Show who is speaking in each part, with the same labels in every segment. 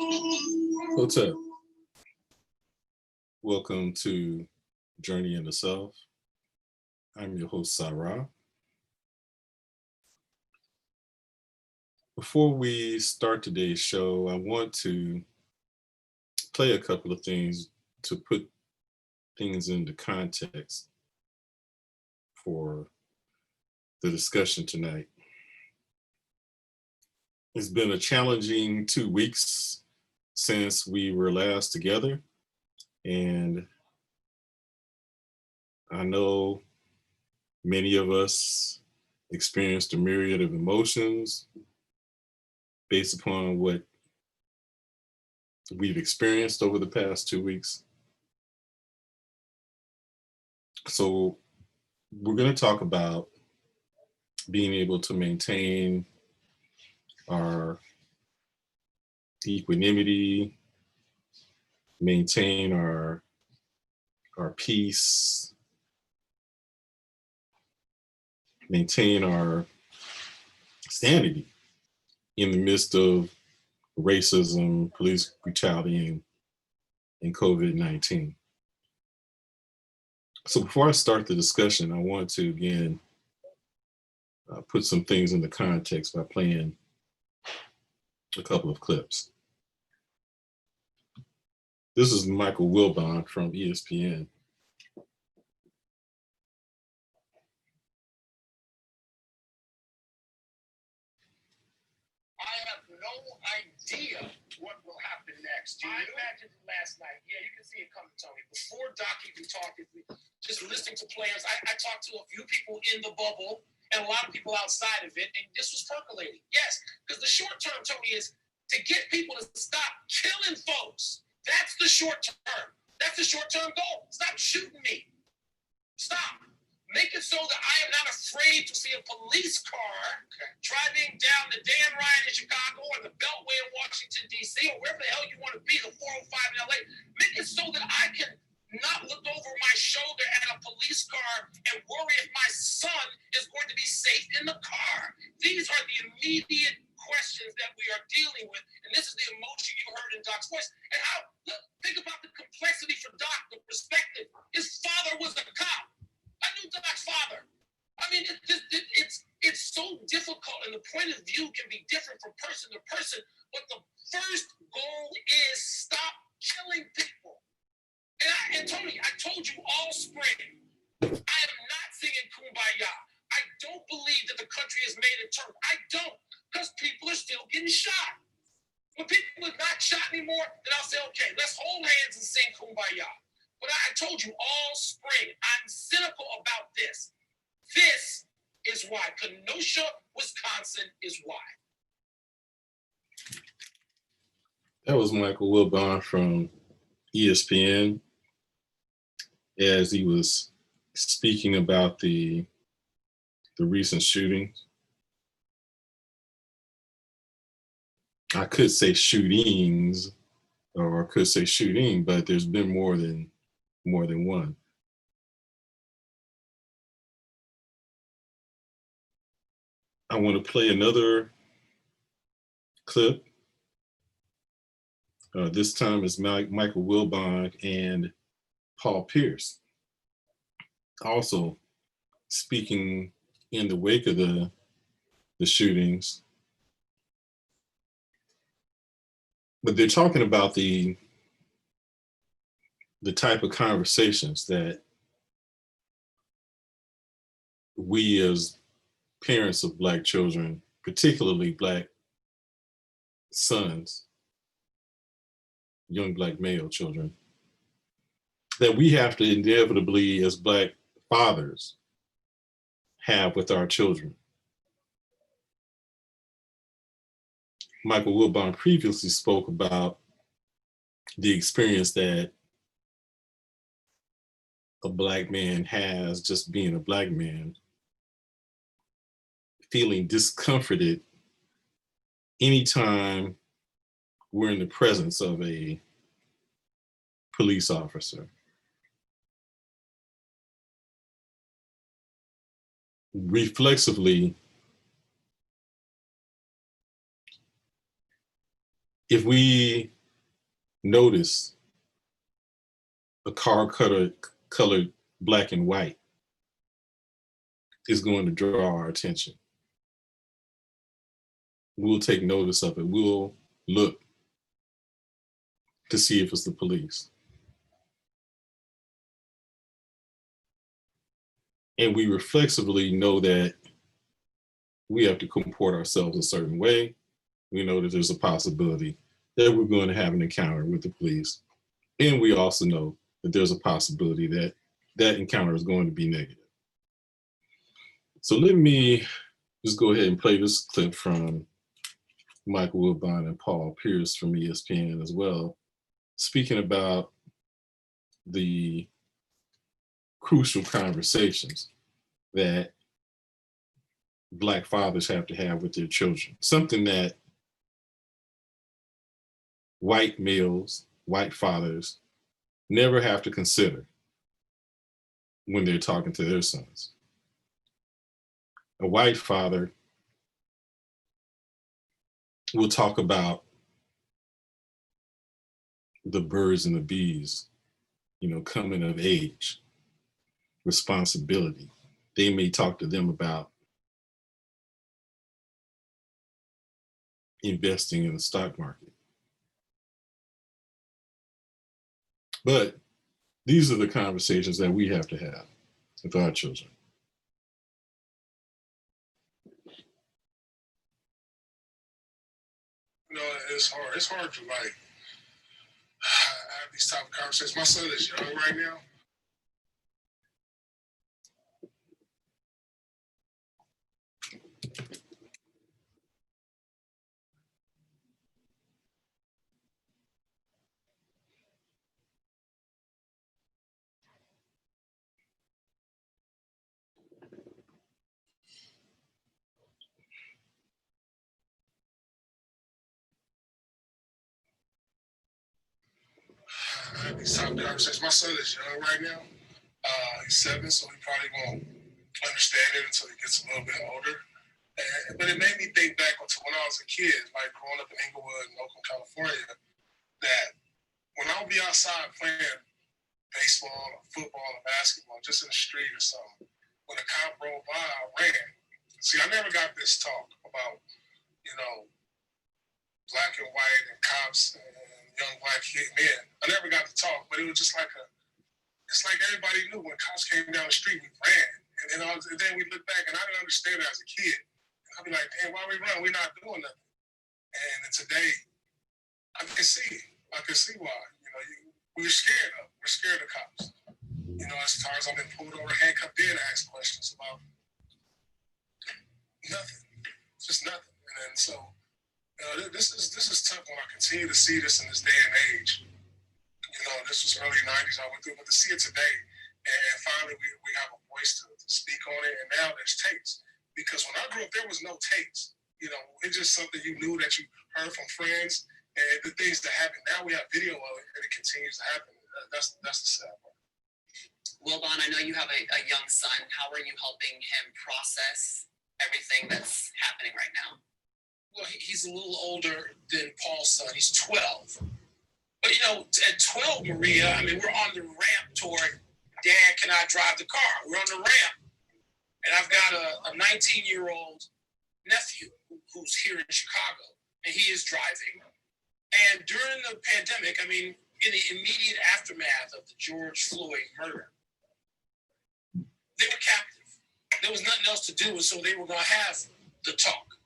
Speaker 1: What's up? Welcome to Journey into Self. I'm your host, Sarah. Before we start today's show, I want to play a couple of things to put things into context for the discussion tonight. It's been a challenging 2 weeks since we were last together, and I know many of us experienced a myriad of emotions based upon what we've experienced over the past 2 weeks. So we're going to talk about being able to maintain our equanimity, maintain our peace, maintain our sanity in the midst of racism, police brutality, and COVID-19. So before I start the discussion, I want to again put some things into context by playing a couple of clips. This is Michael Wilbon from ESPN.
Speaker 2: I have no idea what will happen next. I imagined it last night. Yeah, you can see it coming, Tony. Before Doc even talked, just listening to players, I talked to a few people in the bubble and a lot of people outside of it, and this was percolating. Yes, because the short term, Tony, is to get people to stop killing folks. That's the short term. That's the short term goal. Stop shooting me. Stop. Make it so that I am not afraid to see a police car driving down the Dan Ryan in Chicago or the Beltway in Washington, D.C., or wherever the hell you want to be, the 405 in L.A. Make it so that I can not look over my shoulder at a police car and worry if my son is going to be safe in the car. These are the immediate questions that we are dealing with, and this is the emotion you heard in Doc's voice. And how, look, think about the complexity for Doc, the perspective. His father was a cop. I knew Doc's father. I mean, it's so difficult, and the point of view can be different from person to person, but the first goal is stop killing people. And Tony, I told you all spring, I am not singing Kumbaya. I don't believe that the country has made a turn. I don't, because people are still getting shot. When people are not shot anymore, then I'll say, okay, let's hold hands and sing Kumbaya. But I told you all spring, I'm cynical about this. This is why. Kenosha, Wisconsin is why.
Speaker 1: That was Michael Wilbon from ESPN as he was speaking about the recent shootings. I could say shootings, or I could say shooting, but there's been more than one. I want to play another clip. This time it's Michael Wilbon and Paul Pierce, also speaking in the wake of the shootings. But they're talking about the type of conversations that we as parents of Black children, particularly Black sons, young Black male children, that we have to inevitably, as Black fathers, have with our children. Michael Wilbon previously spoke about the experience that a Black man has just being a Black man, feeling discomforted anytime we're in the presence of a police officer. Reflexively, if we notice a car colored black and white is going to draw our attention. We'll take notice of it. We'll look to see if it's the police. And we reflexively know that we have to comport ourselves a certain way. We know that there's a possibility that we're going to have an encounter with the police. And we also know that there's a possibility that that encounter is going to be negative. So let me just go ahead and play this clip from Michael Wilbon and Paul Pierce from ESPN as well, speaking about the crucial conversations that Black fathers have to have with their children. Something that white males, white fathers never have to consider when they're talking to their sons. A white father will talk about the birds and the bees, coming of age, responsibility. They may talk to them about investing in the stock market. But these are the conversations that we have to have with our children.
Speaker 2: It's hard. It's hard to have these type of conversations. My son is young right now. These type of conversations. My son is young right now. He's 7, so he probably won't understand it until he gets a little bit older. But it made me think back to when I was a kid, like growing up in Inglewood and Oakland, California, that when I would be outside playing baseball or football or basketball, just in the street or something, when a cop rolled by, I ran. See, I never got this talk about, black and white and cops and young black men. I never got to talk, but it was just like it's like everybody knew when cops came down the street, we ran. And then we look back, and I didn't understand that as a kid. I'd be like, damn, why we run? We're not doing nothing. And today, I can see why. We're scared of. We're scared of cops. As times I've been pulled over, handcuffed in, asked questions about nothing, just nothing. And then so this is tough when I continue to see this in this day and age. This was early 90s I went through, but to see it today, and finally we have a voice to speak on it, and now there's tapes. Because when I grew up, there was no tapes. It's just something you knew that you heard from friends, and the things that happen. Now we have video of it, and it continues to happen. That's the sad part.
Speaker 3: Wilbon, I know you have a young son. How are you helping him process everything that's happening right now?
Speaker 2: Well, he's a little older than Paul's son. He's 12. But, at 12, Maria, we're on the ramp toward, Dad, can I drive the car? We're on the ramp. And I've got a 19-year-old nephew who's here in Chicago, and he is driving. And during the pandemic, in the immediate aftermath of the George Floyd murder, they were captive. There was nothing else to do, and so they were going to have the talk.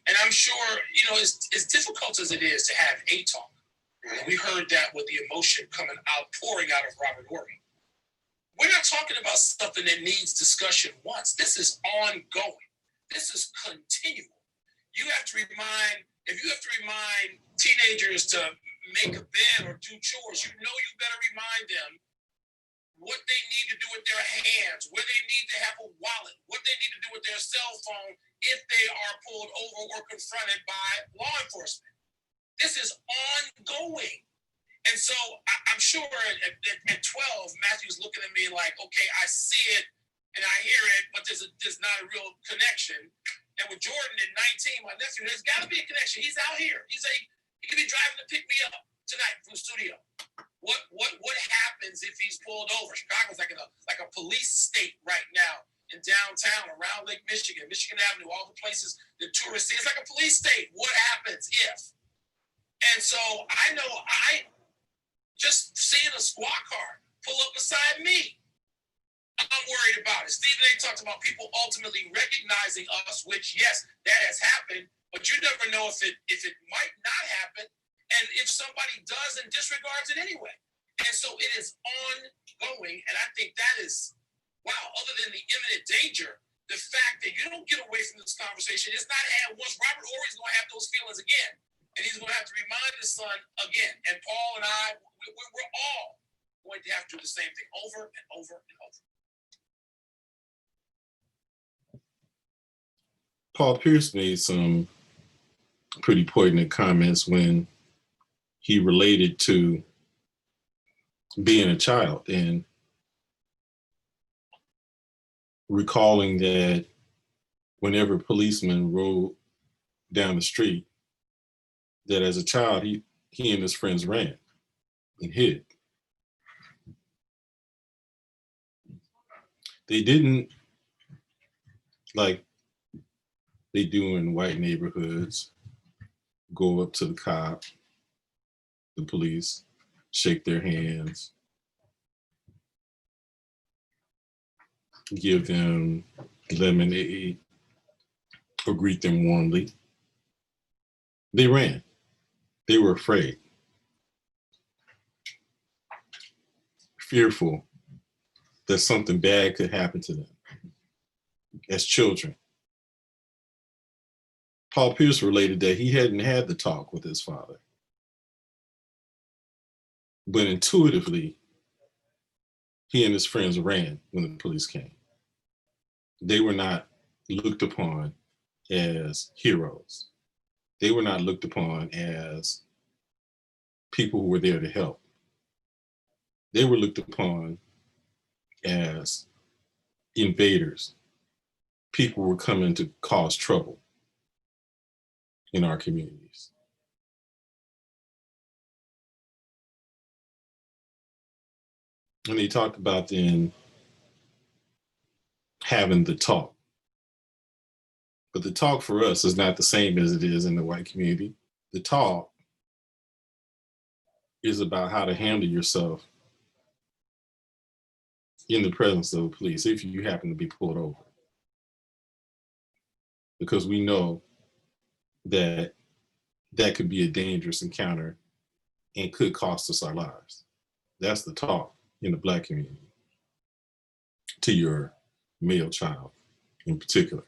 Speaker 2: And I'm sure, as difficult as it is to have a talk, we heard that with the emotion pouring out of Robert Horry. We're not talking about something that needs discussion once. This is ongoing. This is continual. If you have to remind teenagers to make a bed or do chores, you better remind them what they need to do with their hands, where they need to have a wallet, what they need to do with their cell phone if they are pulled over or confronted by law enforcement. This is ongoing. And so I'm sure at 12, Matthew's looking at me like, okay, I see it and I hear it, but there's not a real connection. And with Jordan at 19, my nephew, there's got to be a connection. He's out here. He could be driving to pick me up. tonight from the studio. What happens if he's pulled over? Chicago's like a police state right now in downtown, around Lake Michigan, Michigan Avenue, all the places the tourists see. It's like a police state. What happens if? And so I know I just seeing a squad car pull up beside me, I'm worried about it. Stephen A. talked about people ultimately recognizing us, which yes, that has happened, but you never know if it might not happen, and if somebody does and disregards it anyway. And so it is ongoing, and I think that is, wow, other than the imminent danger, the fact that you don't get away from this conversation, it's not had once. Robert Horry's going to have those feelings again, and he's going to have to remind his son again. And Paul and I, we're all going to have to do the same thing over and over and over.
Speaker 1: Paul Pierce made some pretty poignant comments when he related to being a child and recalling that whenever a policeman rode down the street, that as a child, he and his friends ran and hid. They didn't, like they do in white neighborhoods, go up to the cop, the police, shake their hands, give them lemonade, or greet them warmly. They ran. They were afraid, fearful that something bad could happen to them as children. Paul Pierce related that he hadn't had the talk with his father, but intuitively, he and his friends ran when the police came. They were not looked upon as heroes. They were not looked upon as people who were there to help. They were looked upon as invaders, people who were coming to cause trouble in our communities. And they talked about then having the talk. But the talk for us is not the same as it is in the white community. The talk is about how to handle yourself in the presence of the police if you happen to be pulled over. Because we know that that could be a dangerous encounter and could cost us our lives. That's the talk in the Black community to your male child in particular.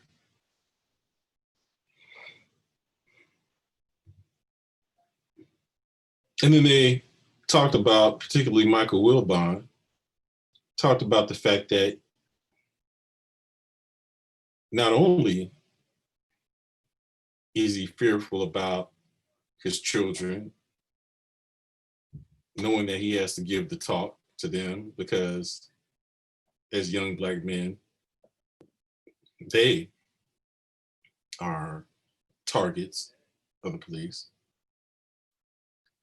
Speaker 1: And then they talked about, particularly Michael Wilbon, talked about the fact that not only is he fearful about his children, knowing that he has to give the talk to them because as young Black men, they are targets of the police,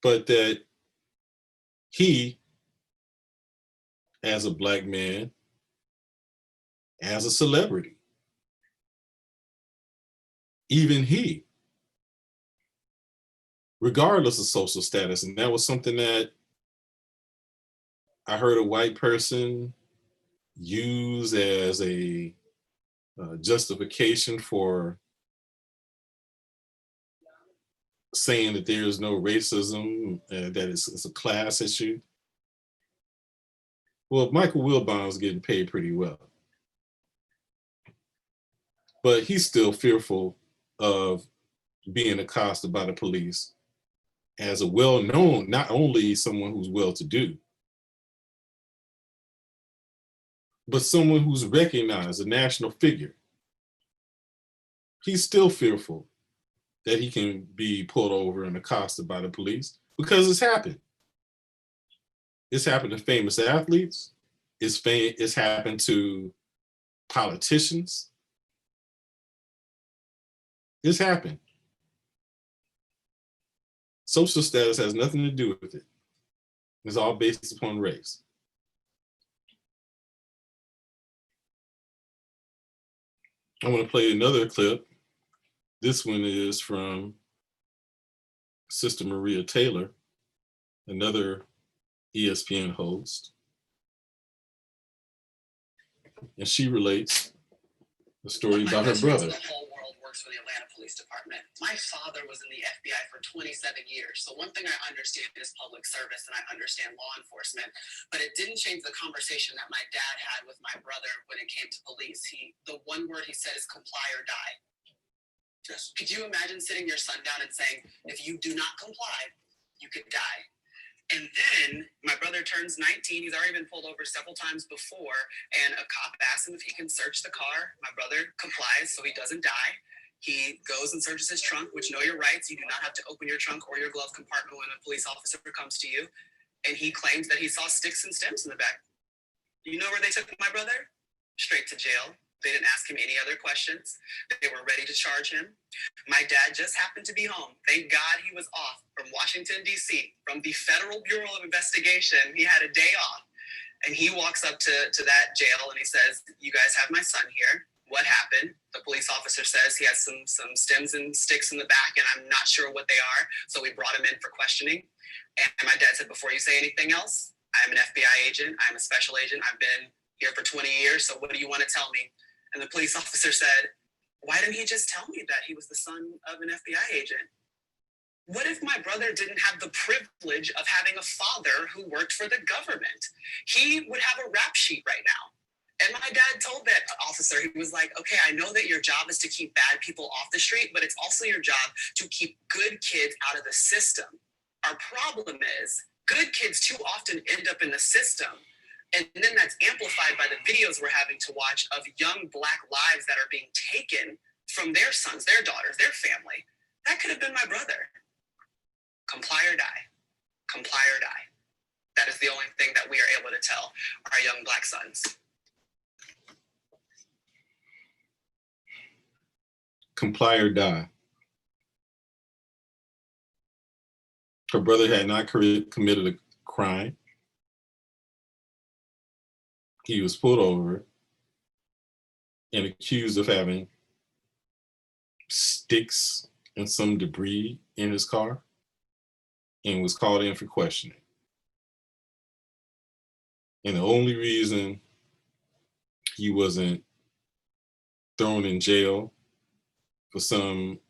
Speaker 1: but that he, as a Black man, as a celebrity, even he, regardless of social status, and that was something that I heard a white person use as a justification for saying that there is no racism, that it's a class issue. Well, Michael Wilbon's getting paid pretty well, but he's still fearful of being accosted by the police as a well-known, not only someone who's well-to-do, but someone who's recognized, a national figure. He's still fearful that he can be pulled over and accosted by the police because it's happened. It's happened to famous athletes. It's happened to politicians. It's happened. Social status has nothing to do with it. It's all based upon race. I want to play another clip. This one is from Sister Maria Taylor, another ESPN host. And she relates a story about her brother.
Speaker 3: The whole world works for the Atlanta Police Department. My father was in the FBI for 27 years. So one thing I understand is public service and I understand law enforcement, but it didn't change the conversation that my dad had with my brother when it came to police. The one word he said is comply or die. Yes. Could you imagine sitting your son down and saying, if you do not comply, you could die? And then my brother turns 19. He's already been pulled over several times before. And a cop asks him if he can search the car. My brother complies so he doesn't die. He goes and searches his trunk, which know your rights. You do not have to open your trunk or your glove compartment when a police officer comes to you. And he claims that he saw sticks and stems in the back. You know where they took my brother? Straight to jail. They didn't ask him any other questions. They were ready to charge him. My dad just happened to be home. Thank God he was off from Washington, D.C., from the Federal Bureau of Investigation. He had a day off. And he walks up to that jail and he says, you guys have my son here. What happened? The police officer says he has some stems and sticks in the back and I'm not sure what they are. So we brought him in for questioning. And my dad said, before you say anything else, I'm an FBI agent. I'm a special agent. I've been here for 20 years. So what do you want to tell me? And the police officer said, why didn't he just tell me that he was the son of an FBI agent? What if my brother didn't have the privilege of having a father who worked for the government? He would have a rap sheet right now. And my dad told that officer, he was like, okay, I know that your job is to keep bad people off the street, but it's also your job to keep good kids out of the system. Our problem is good kids too often end up in the system. And then that's amplified by the videos we're having to watch of young Black lives that are being taken from their sons, their daughters, their family. That could have been my brother. Comply or die. Comply or die. That is the only thing that we are able to tell our young Black sons.
Speaker 1: Comply or die. Her brother had not committed a crime. He was pulled over and accused of having sticks and some debris in his car and was called in for questioning. And the only reason he wasn't thrown in jail for some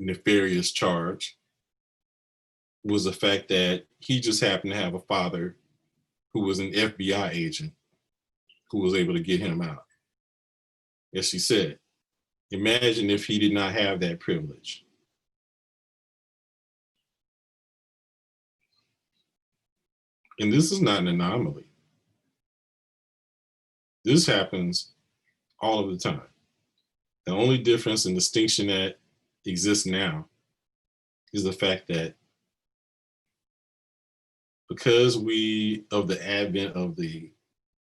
Speaker 1: nefarious charge was the fact that he just happened to have a father who was an FBI agent who was able to get him out. As she said, imagine if he did not have that privilege. And this is not an anomaly. This happens all of the time. The only difference and distinction that exists now is the fact that because of the advent of the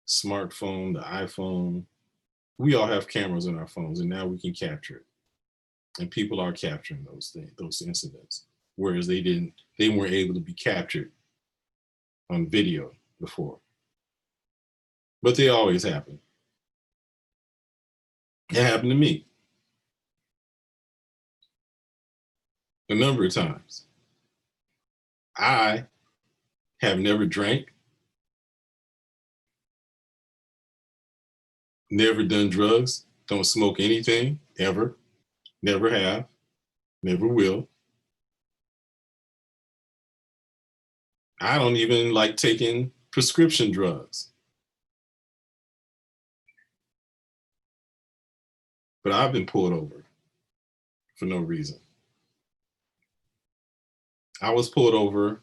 Speaker 1: smartphone, the iPhone, we all have cameras in our phones and now we can capture it. And people are capturing those things, those incidents, whereas they weren't able to be captured on video before. But they always happen. It happened to me a number of times. I have never drank, never done drugs, don't smoke anything, ever, never have, never will. I don't even like taking prescription drugs. But I've been pulled over for no reason. I was pulled over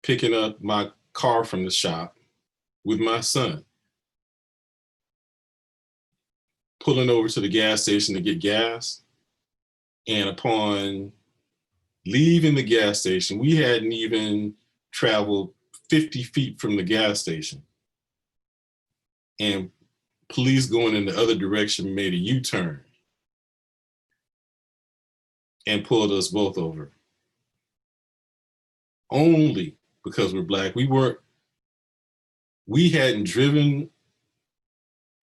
Speaker 1: picking up my car from the shop with my son, pulling over to the gas station to get gas. And upon leaving the gas station, we hadn't even traveled 50 feet from the gas station. And police going in the other direction made a U-turn and pulled us both over. only because we're black. We hadn't driven,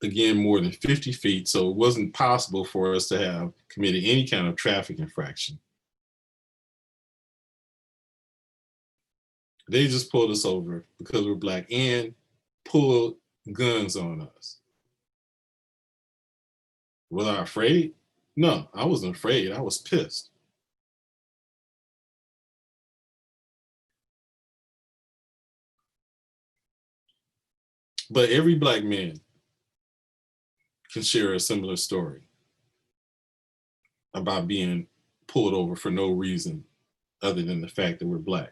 Speaker 1: again, more than 50 feet, so it wasn't possible for us to have committed any kind of traffic infraction. They just pulled us over because we're black and pulled guns on us. Was I afraid? No, I wasn't afraid. I was pissed. But every black man can share a similar story about being pulled over for no reason other than the fact that we're black.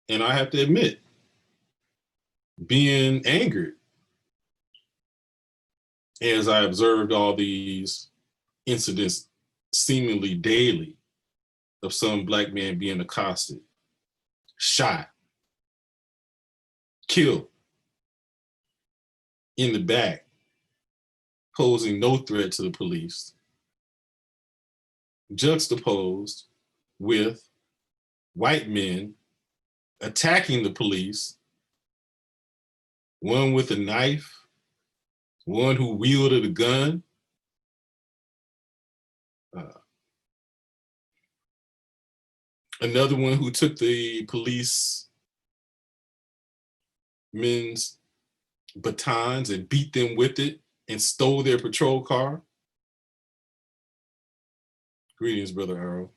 Speaker 1: And I have to admit, being angered as I observed all these incidents seemingly daily of some black man being accosted, shot, killed in the back, posing no threat to the police, juxtaposed with white men attacking the police, one with a knife, one who wielded a gun. Another one who took the police men's batons and beat them with it and stole their patrol car. Greetings, Brother Earl.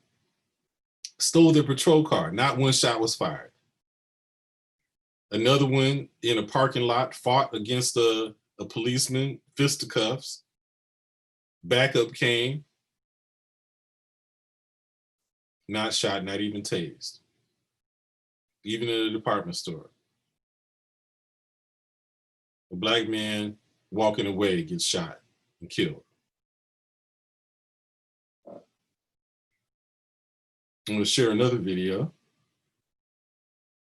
Speaker 1: Stole their patrol car. Not one shot was fired. Another one in a parking lot fought against a policeman, fisticuffs. Backup came. Not shot, not even tased. Even in a department store. A black man walking away gets shot and killed. I'm going to share another video.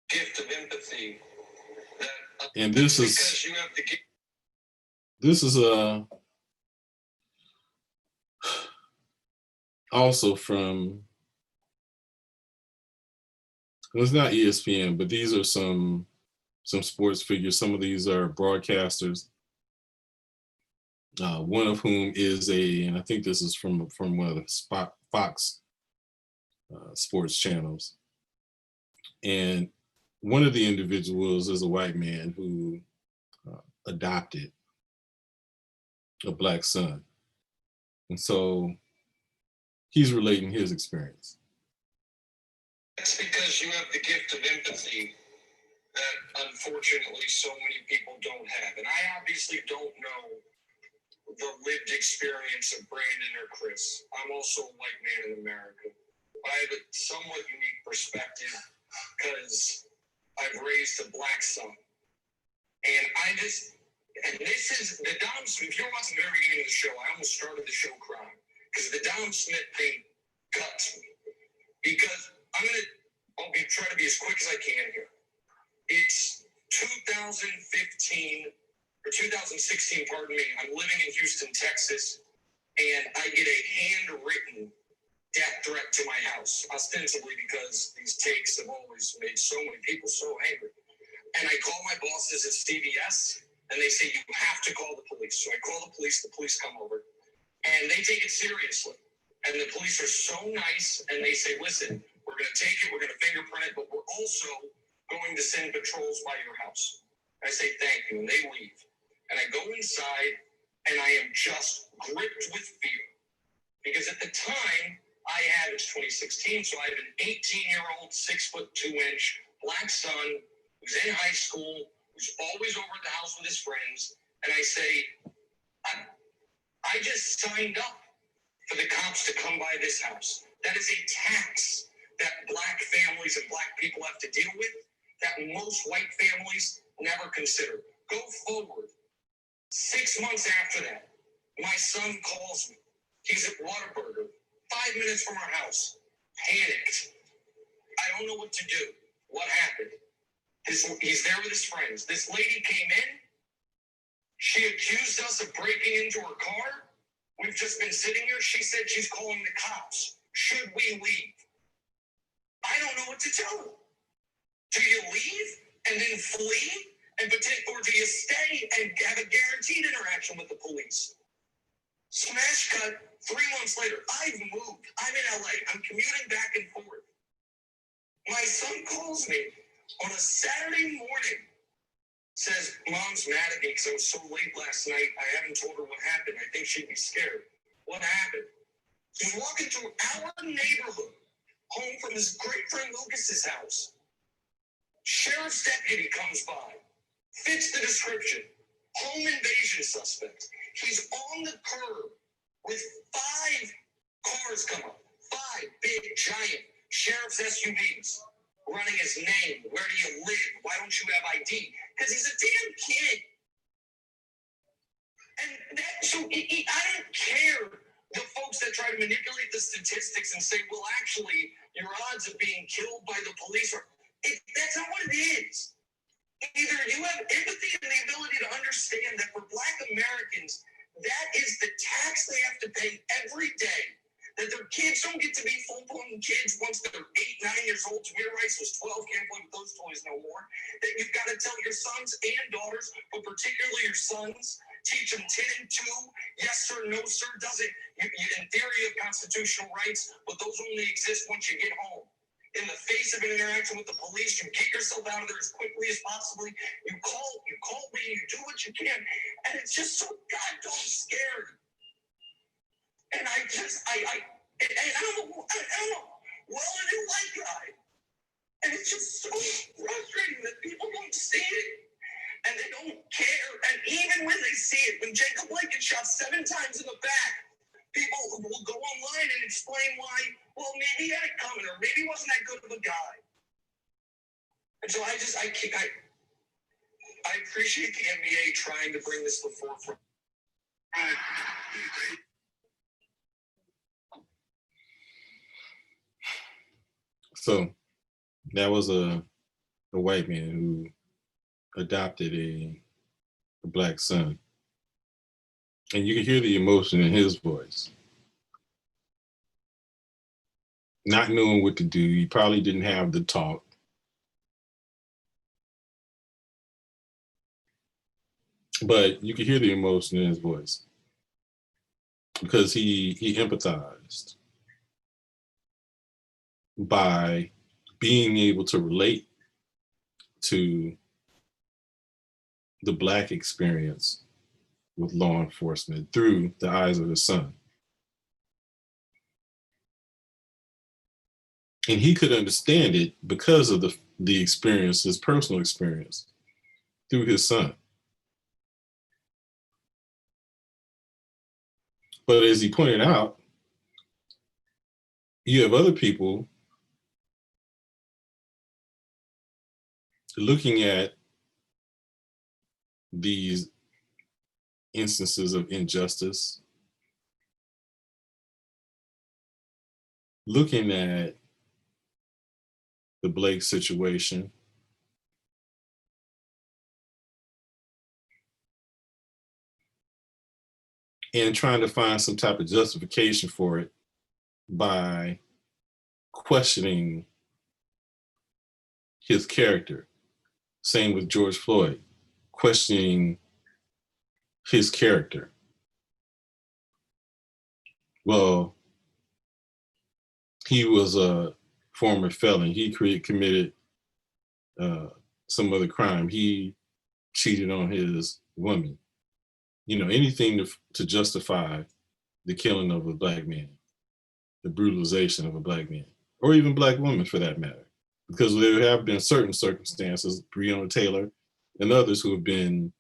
Speaker 2: Gift of empathy.
Speaker 1: And this is also from, it's not ESPN, but these are some sports figures. Some of these are broadcasters. One of whom is and I think this is from one of the Fox sports channels. And one of the individuals is a white man who adopted a black son. And so he's relating his experience.
Speaker 2: That's because you have the gift of empathy that unfortunately so many people don't have. And I obviously don't know the lived experience of Brandon or Chris. I'm also a white man in America. I have a somewhat unique perspective because I've raised a black son. And this is the Dom Smith. If you're watching the very beginning of the show, I almost started the show crying because the Dom Smith thing cuts me. Because I'll try to be as quick as I can here. It's 2015 or 2016, pardon me. I'm living in Houston, Texas, and I get a handwritten death threat to my house, ostensibly because these takes have always made so many people so angry. And I call my bosses at CBS, and they say, you have to call the police. So I call the police come over, and they take it seriously. And the police are so nice, and they say, listen, we're going to take it, we're going to fingerprint it, but we're also going to send patrols by your house. I say, thank you, and they leave. And I go inside, and I am just gripped with fear. Because at the time, it's 2016, so I have an 18-year-old, 6'2" black son who's in high school, who's always over at the house with his friends. And I say, I just signed up for the cops to come by this house. That is a tax that black families and black people have to deal with that most white families never consider. Go forward. 6 months after that, my son calls me. He's at Whataburger, 5 minutes from our house, panicked. I don't know what to do. What happened? He's there with his friends. This lady came in. She accused us of breaking into her car. We've just been sitting here. She said she's calling the cops. Should we leave? I don't know what to tell her. Do you leave and then flee and pretend, or do you stay and have a guaranteed interaction with the police? Smash cut, 3 months later, I've moved. I'm in LA. I'm commuting back and forth. My son calls me on a Saturday morning, says, Mom's mad at me because I was so late last night. I haven't told her what happened. I think she'd be scared. What happened? He's walking through our neighborhood, home from his great friend Lucas's house. Sheriff's deputy comes by, fits the description, home invasion suspect. He's on the curb with 5 cars come up, 5 big, giant sheriff's SUVs, running his name. Where do you live? Why don't you have ID? Because he's a damn kid. And that, so I don't care the folks that try to manipulate the statistics and say, well, actually, your odds of being killed by the police are, that's not what it is. Either you have empathy and the ability to understand that for Black Americans, that is the tax they have to pay every day. That their kids don't get to be full-blown kids once they're 8, 9 years old. Tamir Rice was 12, can't play with those toys no more. That you've got to tell your sons and daughters, but particularly your sons, teach them 10 and 2, yes sir, no sir, doesn't. In theory, you have constitutional rights, but those only exist once you get home. In the face of an interaction with the police, you get yourself out of there as quickly as possible. You call me, you do what you can, and it's just so goddamn scary. And I don't know, well, a new white guy. And it's just so frustrating that people don't see it. And they don't care. And even when they see it, when Jacob Blake gets shot 7 times in the back, people will go online and explain why, well, maybe he had it coming, or maybe he wasn't that good of a guy. And so I appreciate the NBA trying to bring this to the forefront.
Speaker 1: So that was a white man who adopted a Black son. And you can hear the emotion in his voice. Not knowing what to do, he probably didn't have the talk. But you could hear the emotion in his voice because he empathized by being able to relate to the Black experience with law enforcement through the eyes of his son. And he could understand it because of the experience, his personal experience through his son. But as he pointed out, you have other people looking at these instances of injustice, looking at the Blake situation, and trying to find some type of justification for it by questioning his character. Same with George Floyd, questioning his character. Well, he was a former felon. He committed some other crime. He cheated on his woman. You know, anything to justify the killing of a Black man, the brutalization of a Black man, or even Black women for that matter. Because there have been certain circumstances, Breonna Taylor and others who have been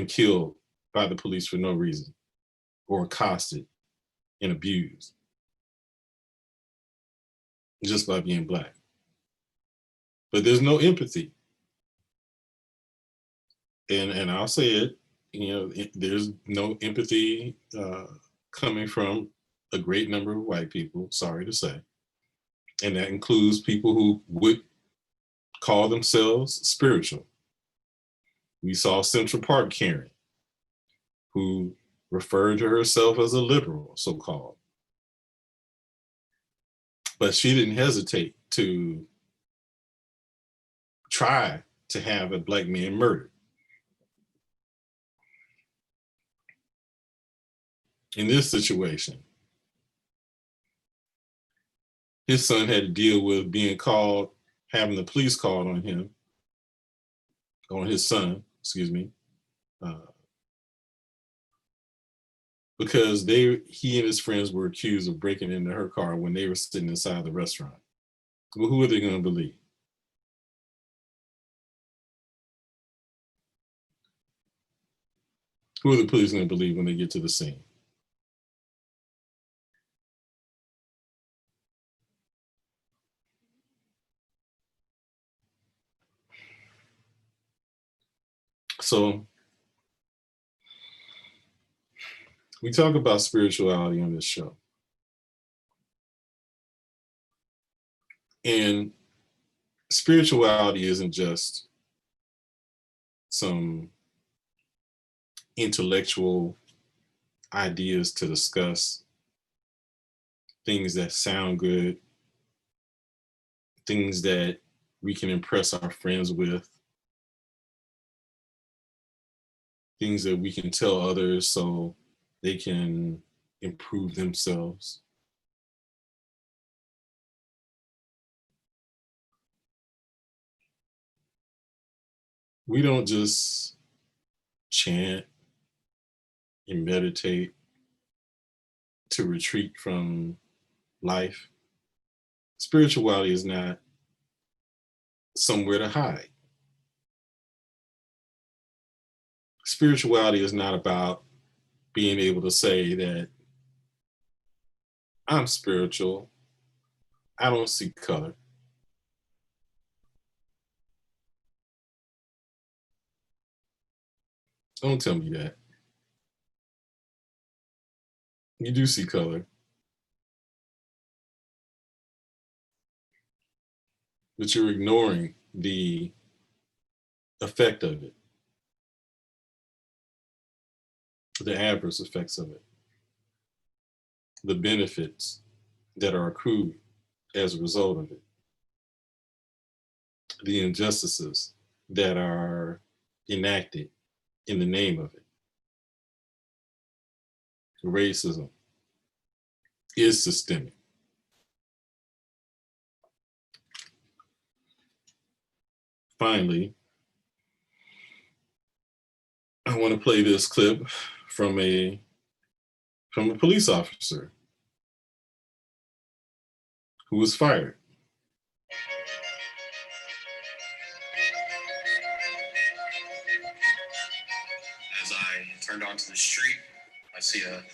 Speaker 1: killed by the police for no reason, or accosted and abused just by being Black. But there's no empathy. And I'll say it, you know, there's no empathy coming from a great number of white people, sorry to say. And that includes people who would call themselves spiritual. We saw Central Park Karen, who referred to herself as a liberal, so-called. But she didn't hesitate to try to have a Black man murdered. In this situation, his son had to deal with being called, having the police called on him, on his son, excuse me, because he and his friends were accused of breaking into her car when they were sitting inside the restaurant. Well, who are they going to believe? Who are the police going to believe when they get to the scene? So we talk about spirituality on this show. And spirituality isn't just some intellectual ideas to discuss, things that sound good, things that we can impress our friends with, things that we can tell others so they can improve themselves. We don't just chant and meditate to retreat from life. Spirituality is not somewhere to hide. Spirituality is not about being able to say that I'm spiritual, I don't see color. Don't tell me that. You do see color, but you're ignoring the effect of it, the adverse effects of it, the benefits that are accrued as a result of it, the injustices that are enacted in the name of it. Racism is systemic. Finally, I want to play this clip from a police officer who was fired.
Speaker 4: As I turned onto the street, I see a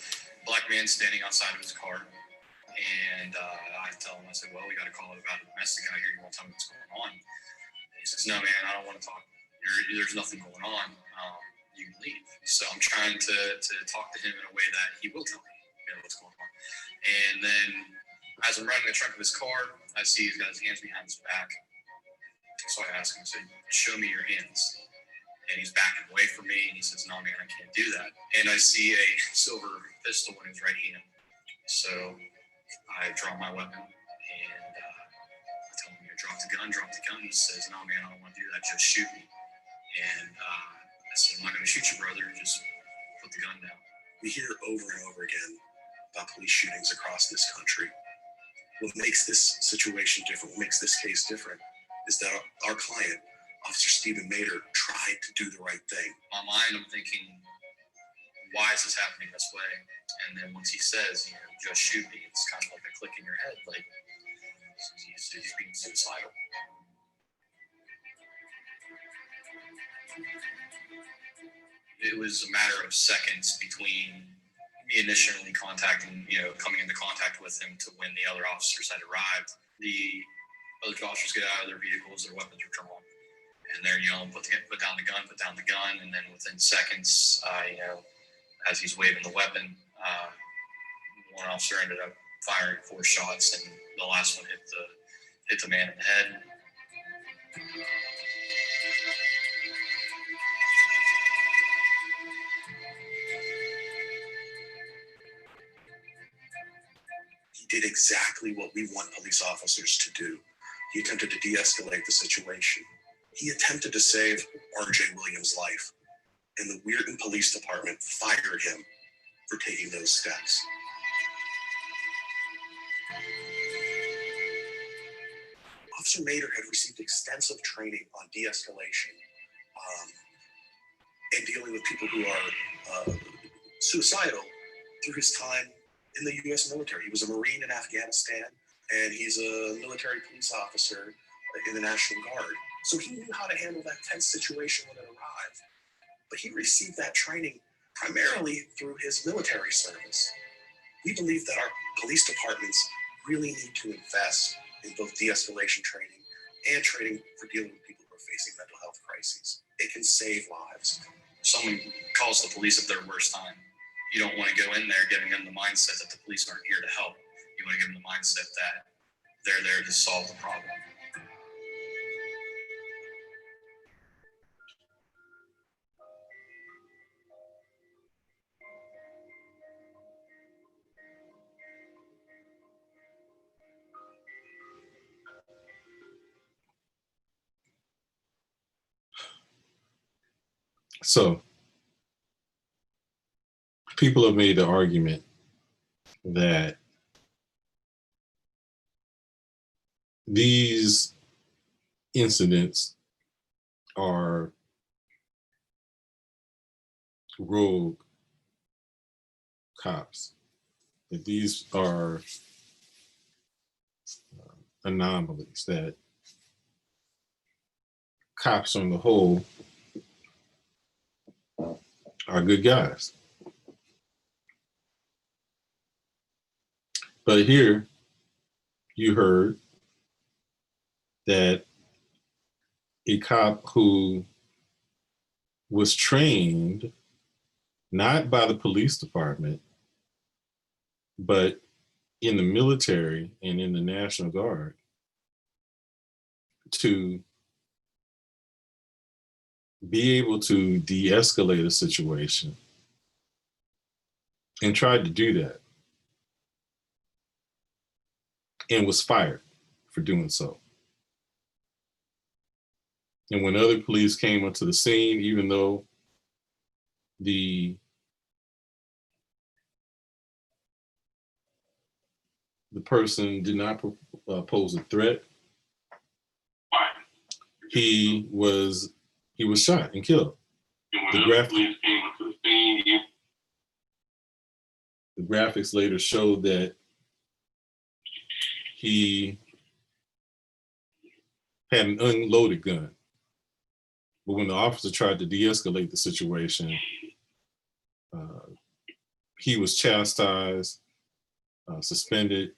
Speaker 4: Black man standing outside of his car. And I tell him, I said, well, we got a call about a domestic out here. You want to tell me what's going on? And he says, no, man, I don't want to talk. There's nothing going on. You can leave. So I'm trying to talk to him in a way that he will tell me what's going on. And then as I'm running the trunk of his car, I see he's got his hands behind his back. So I ask him, I said, show me your hands. And he's backing away from me. And he says, no, man, I can't do that. And I see a silver pistol in his right hand. So I draw my weapon and I tell him, drop the gun. He says, no, man, I don't want to do that. Just shoot me. And I said, I'm not going to shoot you, brother. Just put the gun down.
Speaker 5: We hear over and over again about police shootings across this country. What makes this situation different, what makes this case different, is that our client, Officer Stephen Mader, tried to do the right thing.
Speaker 4: In my mind, I'm thinking, why is this happening this way? And then once he says, just shoot me, it's kind of like a click in your head, like he's being suicidal. It was a matter of seconds between me initially contacting, coming into contact with him to when the other officers had arrived. The other officers get out of their vehicles, their weapons are drawn, and they're yelling, put down the gun, and then within seconds, as he's waving the weapon, one officer ended up firing 4 shots, and the last one hit the man in the head.
Speaker 5: did exactly what we want police officers to do. He attempted to de-escalate the situation. He attempted to save R.J. Williams' life, and the Weirton Police Department fired him for taking those steps. Officer Mader had received extensive training on de-escalation and dealing with people who are suicidal through his time in the U.S. military. He was a Marine in Afghanistan, and he's a military police officer in the National Guard. So he knew how to handle that tense situation when it arrived. But he received that training primarily through his military service. We believe that our police departments really need to invest in both de-escalation training and training for dealing with people who are facing mental health crises. It can save lives.
Speaker 4: Someone calls the police at their worst time. You don't want to go in there giving them the mindset that the police aren't here to help. You want to give them the mindset that they're there to solve the problem.
Speaker 1: So people have made the argument that these incidents are rogue cops, that these are anomalies, that cops on the whole are good guys. But here you heard that a cop who was trained not by the police department, but in the military and in the National Guard to be able to de-escalate a situation and tried to do that and was fired for doing so. And when other police came onto the scene, even though the person did not pose a threat, he was shot and killed. The graphics later showed that he had an unloaded gun. But when the officer tried to de-escalate the situation, he was chastised, suspended,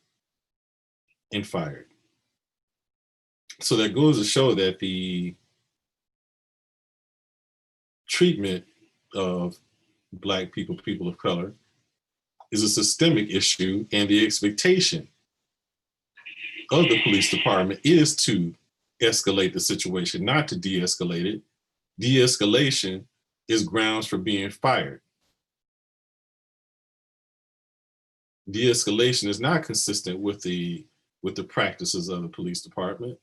Speaker 1: and fired. So that goes to show that the treatment of Black people, people of color, is a systemic issue, and the expectation of the police department is to escalate the situation, not to de-escalate it. De-escalation is grounds for being fired. De-escalation is not consistent with the practices of the police department.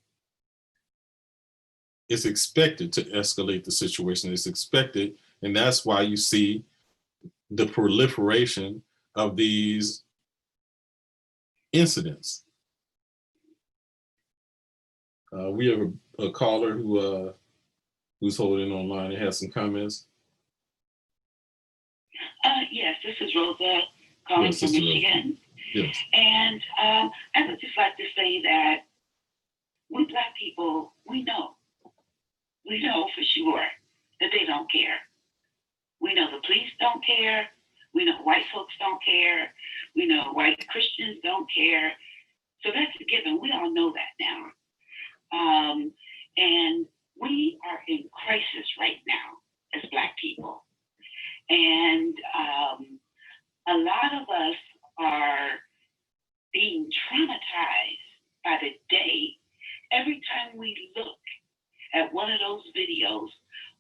Speaker 1: It's expected to escalate the situation. It's expected, and that's why you see the proliferation of these incidents. We have a caller who's holding online and has some comments.
Speaker 6: Yes, this is Rosa calling from Michigan.
Speaker 1: Yes.
Speaker 6: And I would just like to say that we Black people, we know for sure that they don't care. We know the police don't care. We know white folks don't care. We know white Christians don't care. So that's a given. We all know that now. And we are in crisis right now as Black people. And a lot of us are being traumatized by the day. Every time we look at one of those videos,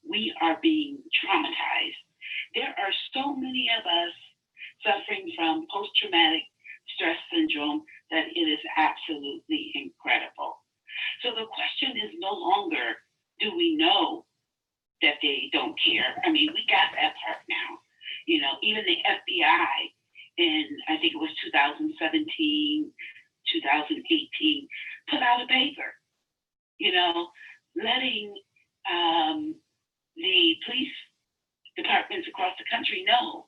Speaker 6: we are being traumatized. There are so many of us suffering from post-traumatic stress syndrome mean, we got that part now. You know, even the FBI in, I think it was 2017, 2018, put out a paper, you know, letting the police departments across the country know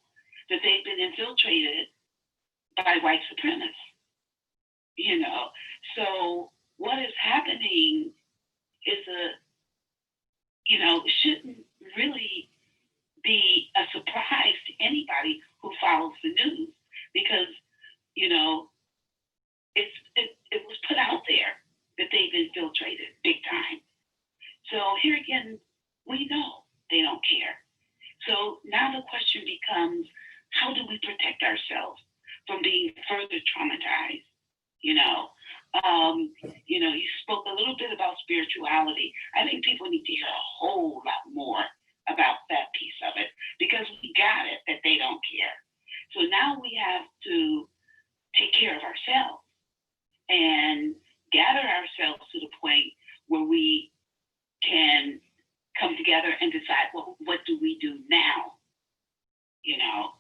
Speaker 6: that they've been infiltrated by white supremacists, you know. So what is happening is you know, shouldn't really be a surprise to anybody who follows the news, because, you know, it was put out there that they've infiltrated big time. So here again, we know they don't care. So now the question becomes, how do we protect ourselves from being further traumatized? You know, you spoke a little bit about spirituality. I think people need to hear a whole lot more about that piece of it, because we got it that they don't care. So now we have to take care of ourselves and gather ourselves to the point where we can come together and decide, well, what do we do now? You know,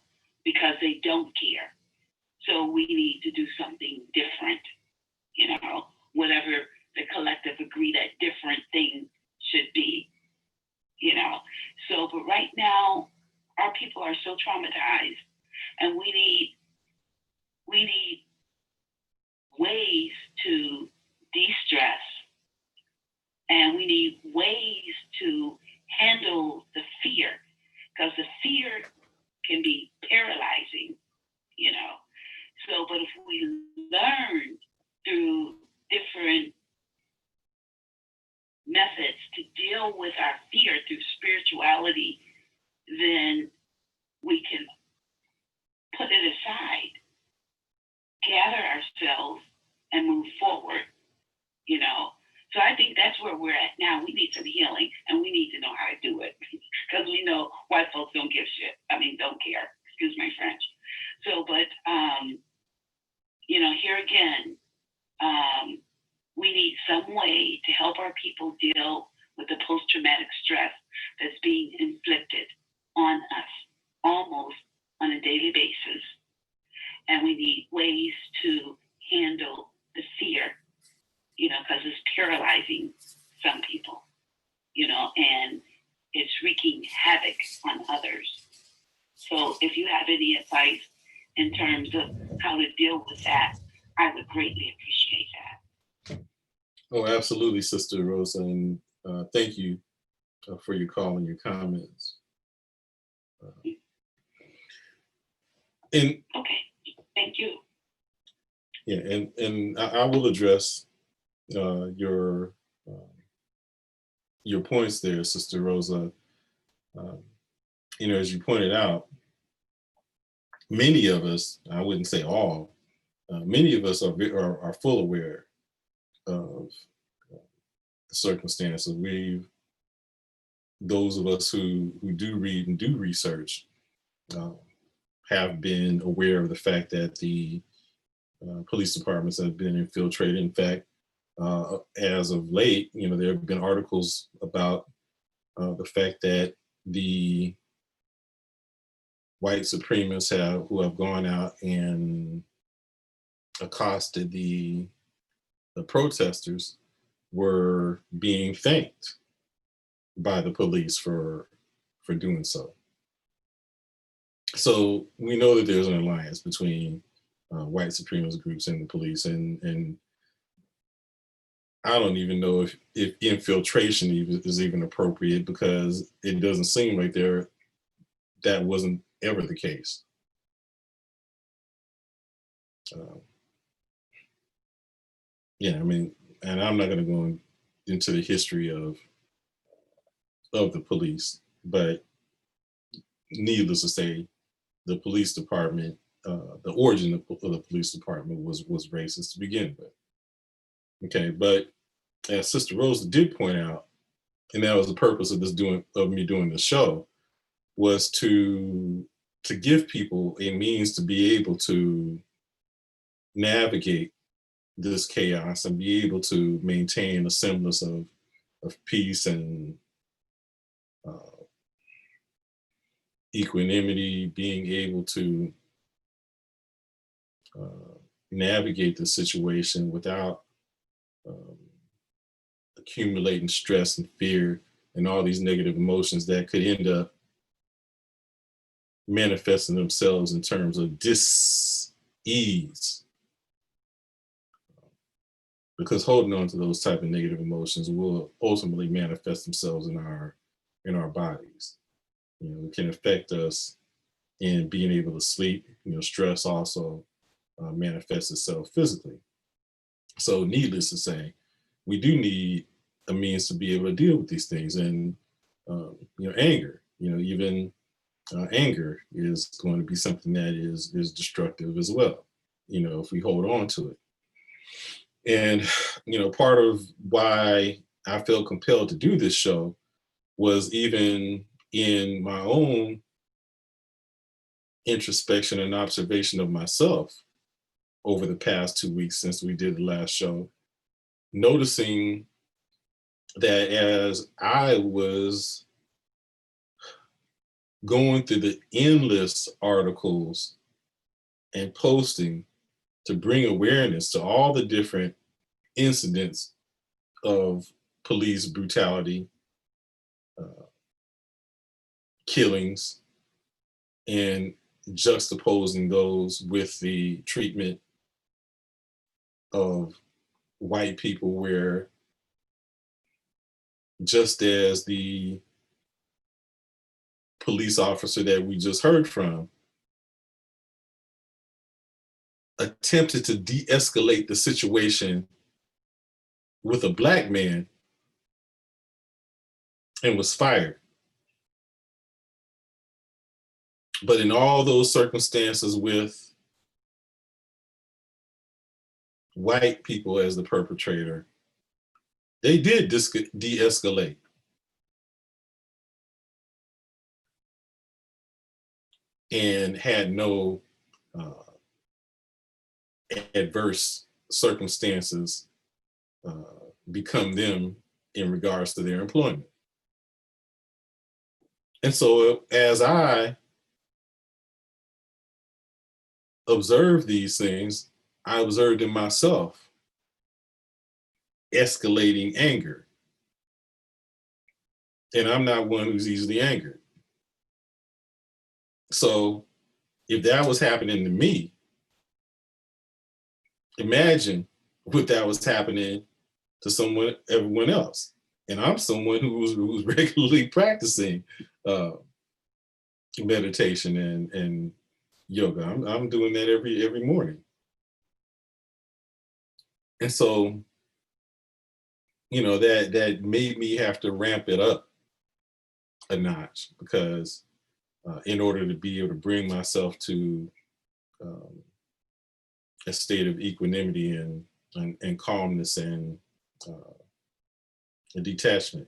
Speaker 6: because they don't care. So we need to do something different, you know, whatever the collective agree that different thing should be, you know. So, but right now, our people are so traumatized, and we need ways to de-stress, and we need ways to handle the fear, because the fear can be paralyzing, you know. So, but if we learn through different methods to deal with our fear through spirituality, then we can put it aside, gather ourselves, and move forward, you know. So I think that's where we're at now. We need some healing, and we need to know how to do it, because we know white folks don't give shit. I mean, don't care. Excuse my French. So, but, you know, here again, we need some way to help our people deal with the post-traumatic stress that's being inflicted on us almost on a daily basis. And we need ways to handle the fear, you know, because it's paralyzing some people, you know, and it's wreaking havoc on others. So if you have any advice in terms of how to deal with that, I would greatly appreciate that.
Speaker 1: Oh, absolutely, Sister Rosa, and thank you for your call and your comments. And
Speaker 6: okay, thank you.
Speaker 1: Yeah, and I will address your points there, Sister Rosa. You know, as you pointed out, many of us, I wouldn't say all, many of us are full aware of the circumstances. Those of us who do read and do research have been aware of the fact that the police departments have been infiltrated. In fact, as of late, you know, there have been articles about the fact that the white supremacists who have gone out and accosted the protesters were being thanked by the police for doing so. So we know that there's an alliance between white supremacist groups and the police, and I don't even know if infiltration is even appropriate, because it doesn't seem like that wasn't ever the case. Yeah, I mean, and I'm not going to go into the history of the police, but needless to say, the police department, the origin of the police department was racist to begin with. Okay, but as Sister Rosa did point out, and that was the purpose of me doing the show, was to give people a means to be able to navigate this chaos and be able to maintain a semblance of peace and equanimity, being able to navigate the situation without accumulating stress and fear and all these negative emotions that could end up manifesting themselves in terms of dis-ease. Because holding on to those type of negative emotions will ultimately manifest themselves in our bodies. You know, it can affect us in being able to sleep. You know, stress also manifests itself physically. So, needless to say, we do need a means to be able to deal with these things. And you know, anger. You know, even anger is going to be something that is destructive as well. You know, if we hold on to it. And you know, part of why I felt compelled to do this show was even in my own introspection and observation of myself over the past 2 weeks since we did the last show, noticing that as I was going through the endless articles and posting to bring awareness to all the different incidents of police brutality, killings, and juxtaposing those with the treatment of white people, where just as the police officer that we just heard from attempted to de-escalate the situation with a black man and was fired. But in all those circumstances with white people as the perpetrator, they did de-escalate. And had no adverse circumstances become them in regards to their employment. And so as I observed these things, I observed in myself escalating anger. And I'm not one who's easily angered. So if that was happening to me, imagine what that was happening to everyone else. And I'm someone who's regularly practicing meditation and yoga. I'm doing that every morning. And so, you know, that made me have to ramp it up a notch, because in order to be able to bring myself to a state of equanimity and calmness and detachment.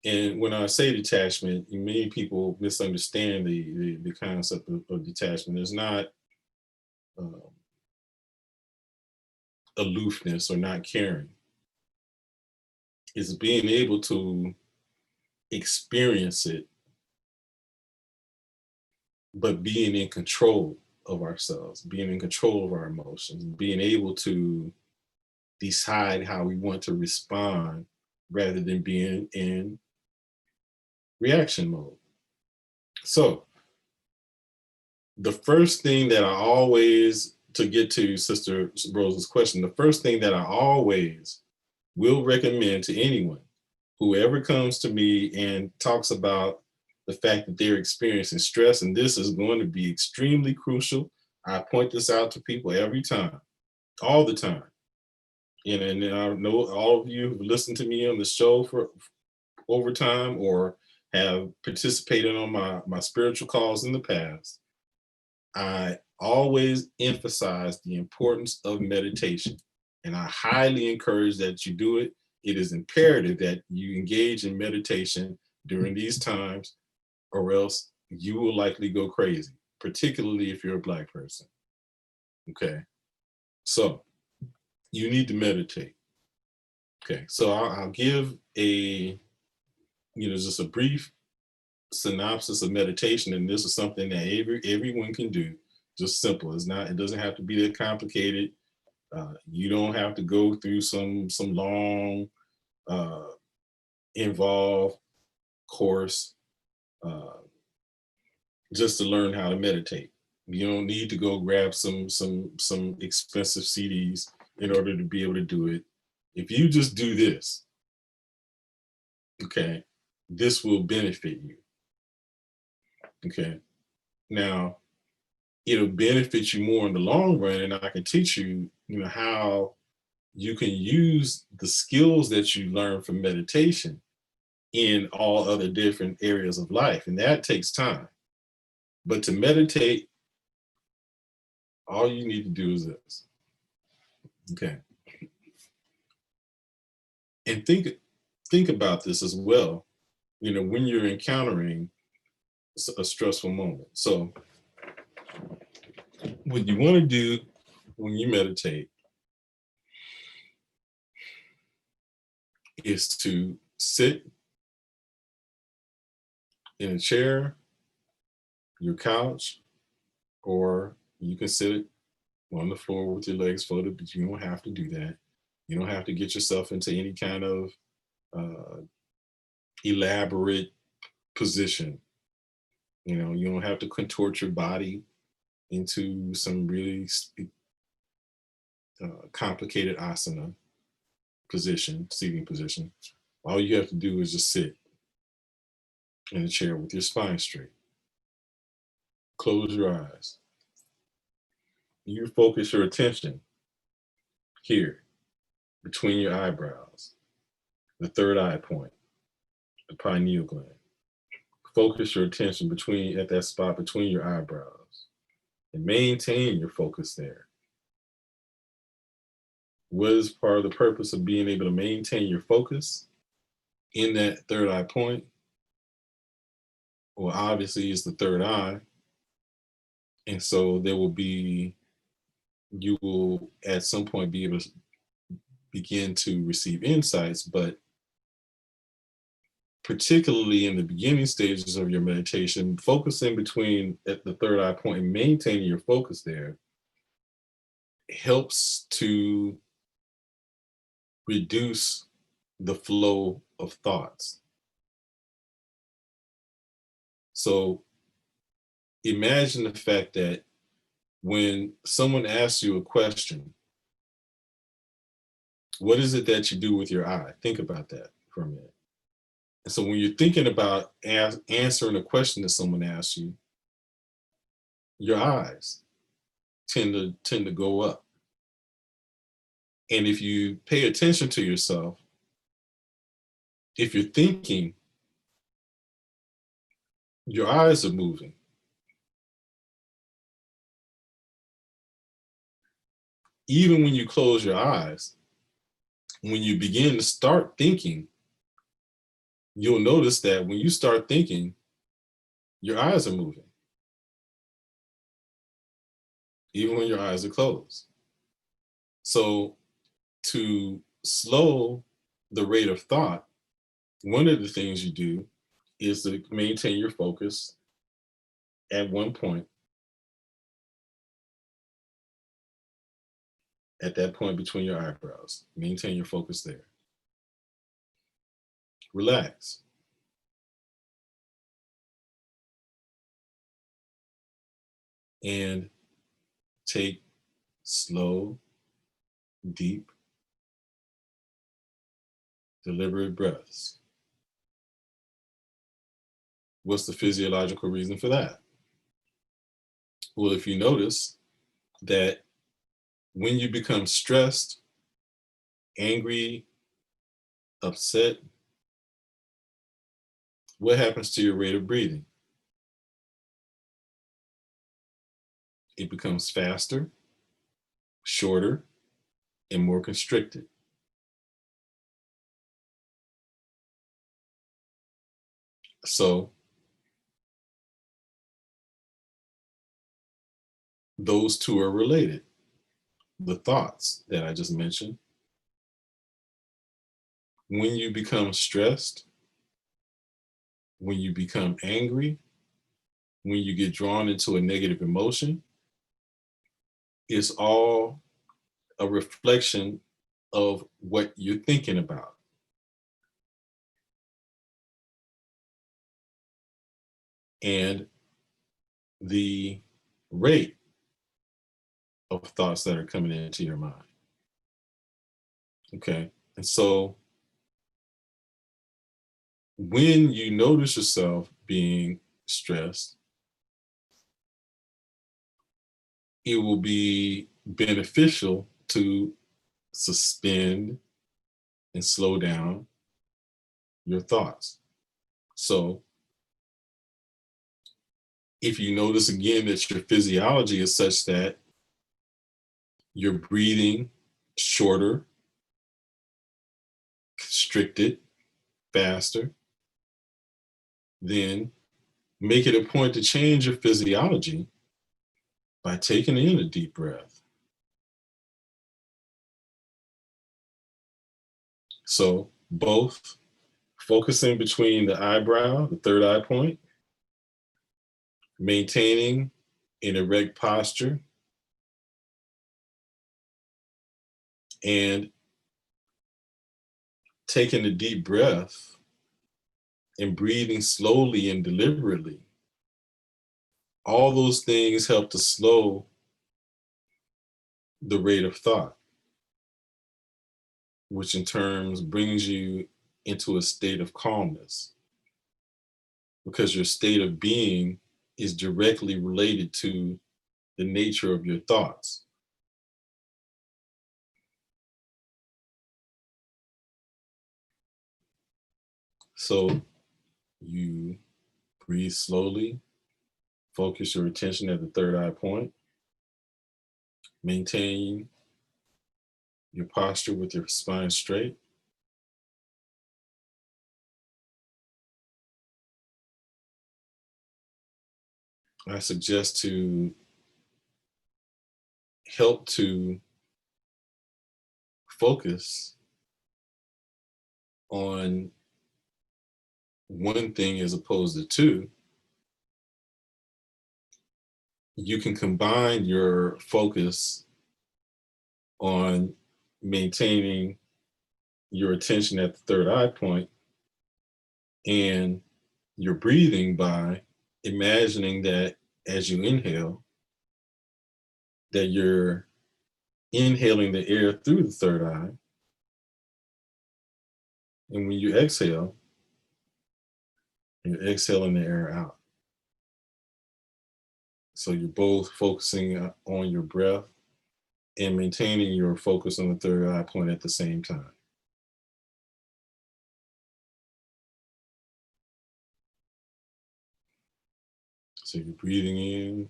Speaker 1: And when I say detachment, many people misunderstand the concept of detachment. It's not aloofness or not caring. It's being able to experience it, but being in control of ourselves, being in control of our emotions, being able to decide how we want to respond rather than being in reaction mode. So the first thing that I always, to get to Sister Rosa's question, the first thing that I always will recommend to anyone, whoever comes to me and talks about the fact that they're experiencing stress, and this is going to be extremely crucial. I point this out to people every time, all the time. And I know all of you who've listened to me on the show for over time or have participated on my spiritual calls in the past. I always emphasize the importance of meditation, and I highly encourage that you do it. It is imperative that you engage in meditation during these times, or else you will likely go crazy, particularly if you're a Black person. Okay, so you need to meditate. Okay, so I'll give just a brief synopsis of meditation, and this is something that everyone can do. Just simple. It doesn't have to be that complicated. You don't have to go through some long, involved course just to learn how to meditate. You don't need to go grab some expensive CDs in order to be able to do it. If you just do this, okay, this will benefit you. Okay. Now, it'll benefit you more in the long run, and I can teach you, how you can use the skills that you learn from meditation in all other different areas of life, and that takes time. But to meditate, all you need to do is this. Okay. And think about this as well, when you're encountering a stressful moment. So what you want to do when you meditate is to sit in a chair, your couch, or you can sit on the floor with your legs folded, but you don't have to do that. You don't have to get yourself into any kind of elaborate position. You don't have to contort your body into some really complicated asana position, seating position. All you have to do is just sit in a chair with your spine straight. Close your eyes. You focus your attention here, between your eyebrows, the third eye point, the pineal gland. Focus your attention at that spot between your eyebrows, and maintain your focus there. What is part of the purpose of being able to maintain your focus in that third eye point? Well, obviously it's the third eye. And so you will at some point be able to begin to receive insights, but particularly in the beginning stages of your meditation, focusing at the third eye point and maintaining your focus there helps to reduce the flow of thoughts. So imagine the fact that when someone asks you a question, what is it that you do with your eye? Think about that for a minute. And so when you're thinking about answering a question that someone asks you, your eyes tend to go up. And if you pay attention to yourself, if you're thinking, your eyes are moving. Even when you close your eyes, when you begin to start thinking, you'll notice that when you start thinking, your eyes are moving, even when your eyes are closed. So to slow the rate of thought, one of the things you do is to maintain your focus at one point, at that point between your eyebrows. Maintain your focus there. Relax. And take slow, deep, deliberate breaths. What's the physiological reason for that? Well, if you notice that when you become stressed, angry, upset, what happens to your rate of breathing? It becomes faster, shorter, and more constricted. So those two are related. The thoughts that I just mentioned. When you become stressed, when you become angry, when you get drawn into a negative emotion, it's all a reflection of what you're thinking about. And the rate of thoughts that are coming into your mind. Okay. And so when you notice yourself being stressed, it will be beneficial to suspend and slow down your thoughts. So if you notice again that your physiology is such that you're breathing shorter, constricted, faster, then make it a point to change your physiology by taking in a deep breath. So both focusing between the eyebrow, the third eye point, maintaining an erect posture, and taking a deep breath and breathing slowly and deliberately. All those things help to slow the rate of thought, which in turn brings you into a state of calmness, because your state of being is directly related to the nature of your thoughts. So you breathe slowly, focus your attention at the third eye point, maintain your posture with your spine straight. I suggest to help to focus on one thing as opposed to two. You can combine your focus on maintaining your attention at the third eye point and your breathing by imagining that as you inhale, that you're inhaling the air through the third eye. And when you exhale, you're exhaling the air out. So you're both focusing on your breath and maintaining your focus on the third eye point at the same time. So you're breathing in,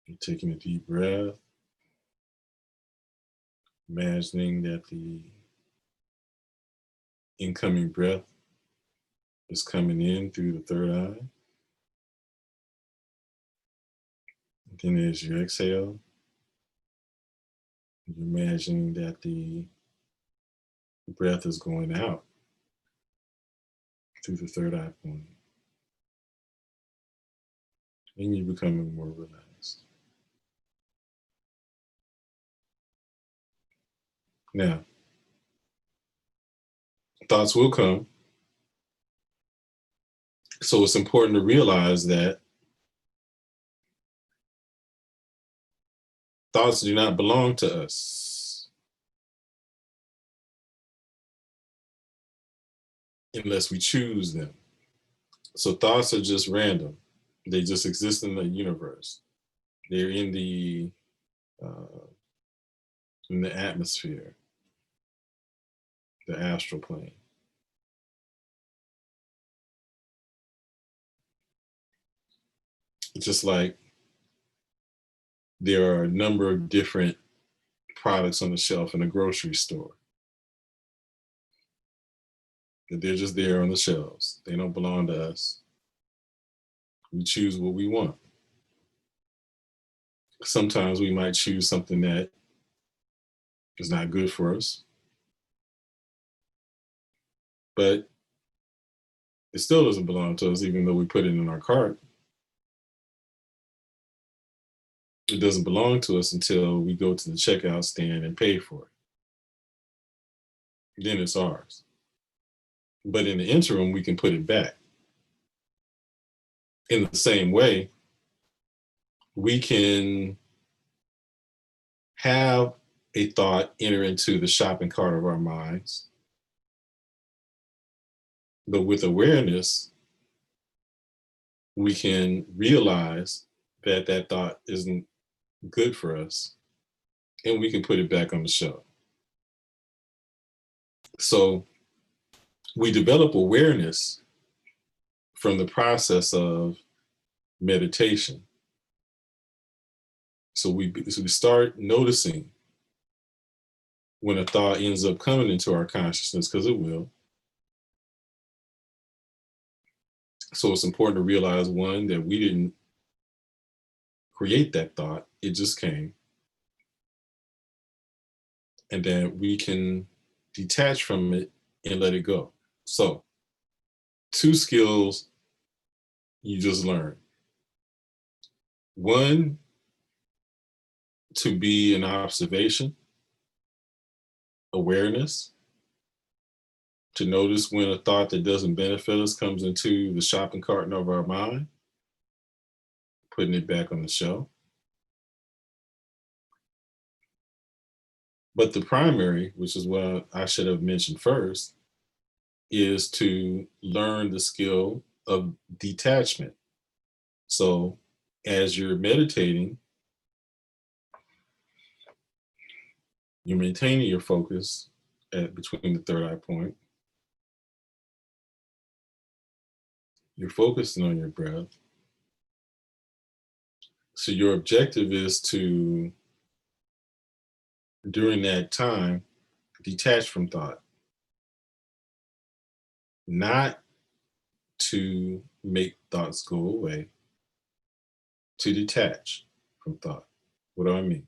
Speaker 1: you're taking a deep breath, imagining that the incoming breath is coming in through the third eye. And then as you exhale, you're imagining that the breath is going out through the third eye point. And you're becoming more relaxed. Now, thoughts will come. So it's important to realize that thoughts do not belong to us unless we choose them. So thoughts are just random. They just exist in the universe. They're uh, in the atmosphere, the astral plane. Just like there are a number of different products on the shelf in a grocery store. They're just there on the shelves. They don't belong to us. We choose what we want. Sometimes we might choose something that is not good for us, but It still doesn't belong to us, even though we put it in our cart. It doesn't belong to us until we go to the checkout stand and pay for it. Then it's ours. But in the interim, we can put it back. In the same way, we can have a thought enter into the shopping cart of our minds. But with awareness, we can realize that that thought isn't good for us, and we can put it back on the shelf. So we develop awareness from the process of meditation. So we start noticing when a thought ends up coming into our consciousness, because it will. So it's important to realize, one, that we didn't create that thought, it just came. And that we can detach from it and let it go. So, 2 skills you just learned. One, to be in observation, awareness, to notice when a thought that doesn't benefit us comes into the shopping cart of our mind, putting it back on the shelf. But the primary, which is what I should have mentioned first, is to learn the skill of detachment. So as you're meditating, you're maintaining your focus at between the third eye point. You're focusing on your breath. So your objective is to, during that time, detach from thought. Not to make thoughts go away, to detach from thought. What do I mean?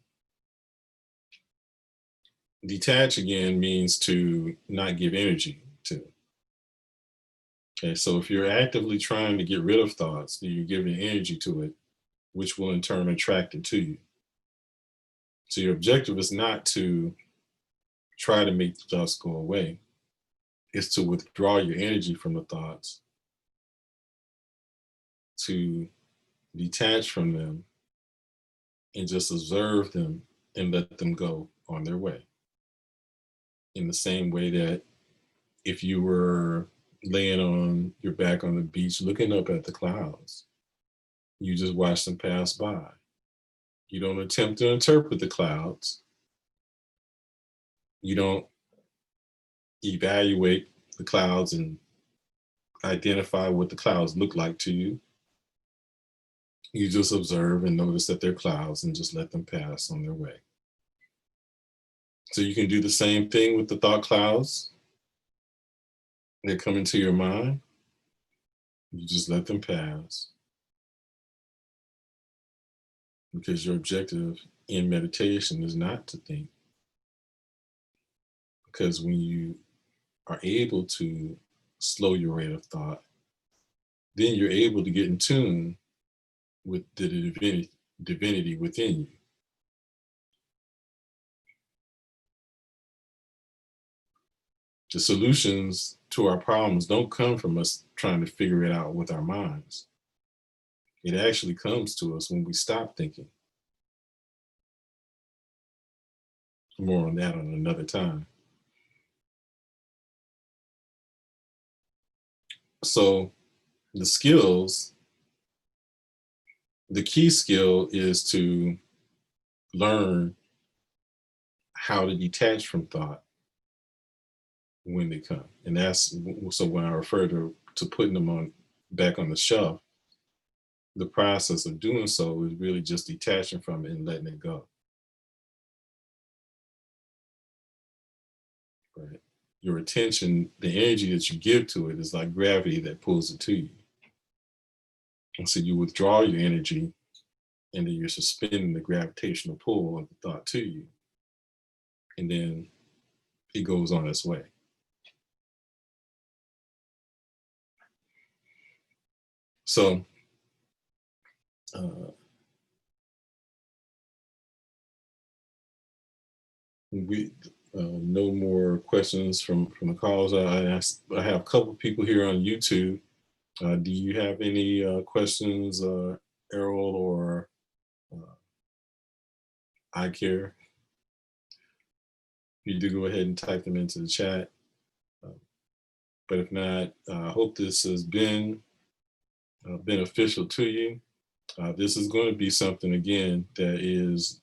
Speaker 1: Detach again means to not give energy to. Okay, so if you're actively trying to get rid of thoughts, then you're giving energy to it, which will in turn attract it to you. So your objective is not to try to make the thoughts go away. It's to withdraw your energy from the thoughts, to detach from them, and just observe them and let them go on their way. In the same way that if you were laying on your back on the beach looking up at the clouds, you just watch them pass by. You don't attempt to interpret the clouds. You don't evaluate the clouds and identify what the clouds look like to you. You just observe and notice that they're clouds and just let them pass on their way. So you can do the same thing with the thought clouds that come into your mind. You just let them pass, because your objective in meditation is not to think. Because when you are able to slow your rate of thought, then you're able to get in tune with the divinity within you. The solutions to our problems don't come from us trying to figure it out with our minds. It actually comes to us when we stop thinking. More on that on another time. So the skills, the key skill is to learn how to detach from thought when they come. And that's, so when I refer to putting them on back on the shelf, the process of doing so is really just detaching from it and letting it go. Right? Your attention, the energy that you give to it is like gravity that pulls it to you. And so you withdraw your energy, and then you're suspending the gravitational pull of the thought to you. And then it goes on its way. So we no more questions from the calls. I have a couple people here on YouTube. Do you have any questions, Errol or I care? You do go ahead and type them into the chat. But if not, I hope this has been beneficial to you. This is going to be something, again, that is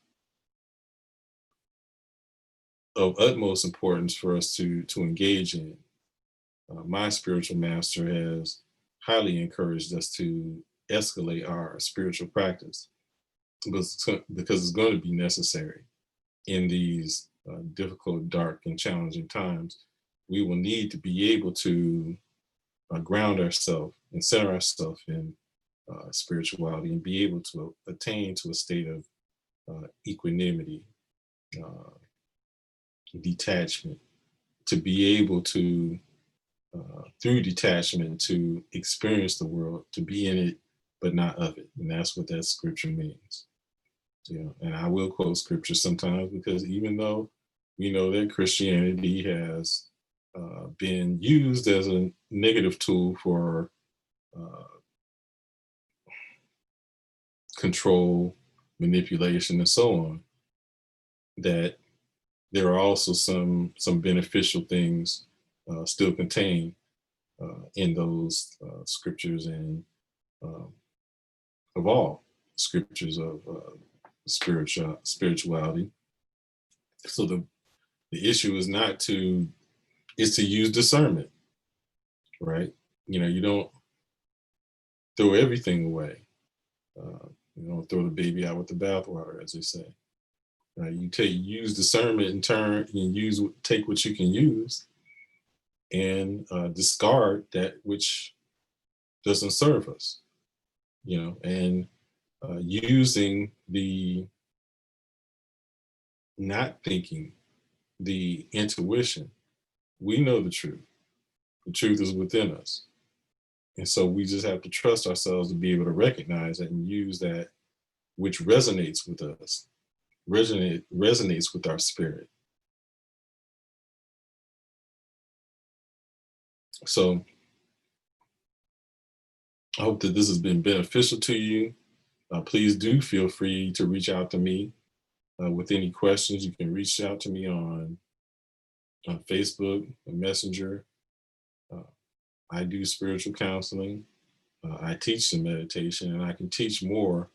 Speaker 1: of utmost importance for us to engage in. My spiritual master has highly encouraged us to escalate our spiritual practice because it's going to be necessary in these difficult, dark, and challenging times. We will need to be able to ground ourselves and center ourselves in spirituality and be able to attain to a state of equanimity, detachment, to be able to, through detachment, to experience the world, to be in it, but not of it. And that's what that scripture means. And I will quote scripture sometimes because even though we know that Christianity has been used as a negative tool for control, manipulation, and so on, that there are also some beneficial things still contained in those scriptures, and of all scriptures of spirituality. So the issue is is to use discernment, right? You don't throw everything away. You don't throw the baby out with the bathwater, as they say. You use discernment in turn, and take what you can use, and discard that which doesn't serve us. And using the not thinking, the intuition. We know the truth. The truth is within us. And so we just have to trust ourselves to be able to recognize it and use that which resonates with us, resonates with our spirit. So I hope that this has been beneficial to you. Please do feel free to reach out to me with any questions. You can reach out to me on Facebook, Messenger. I do spiritual counseling. I teach the meditation, and I can teach more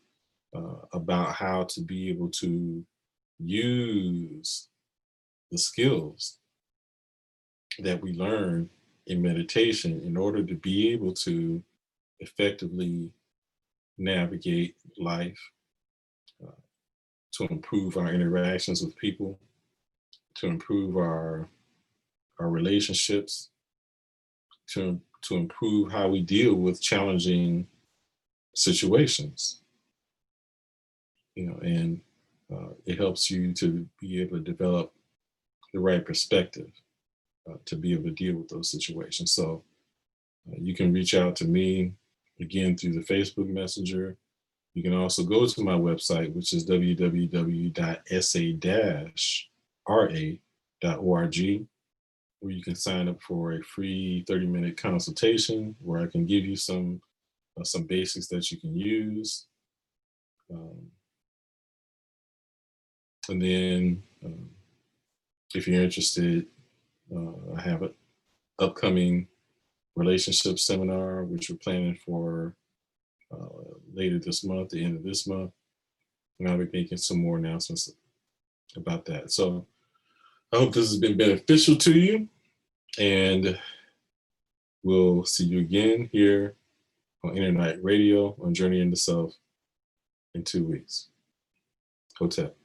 Speaker 1: about how to be able to use the skills that we learn in meditation in order to be able to effectively navigate life, to improve our interactions with people, to improve our relationships, to improve how we deal with challenging situations. And it helps you to be able to develop the right perspective to be able to deal with those situations. So you can reach out to me again through the Facebook Messenger. You can also go to my website, which is www.sa-ra.org, where you can sign up for a free 30-minute consultation where I can give you some basics that you can use. And then if you're interested, I have an upcoming relationship seminar, which we're planning for later this month, the end of this month. And I'll be making some more announcements about that. So I hope this has been beneficial to you, and we'll see you again here on Internet Radio on Journey into Self in 2 weeks. Hotep.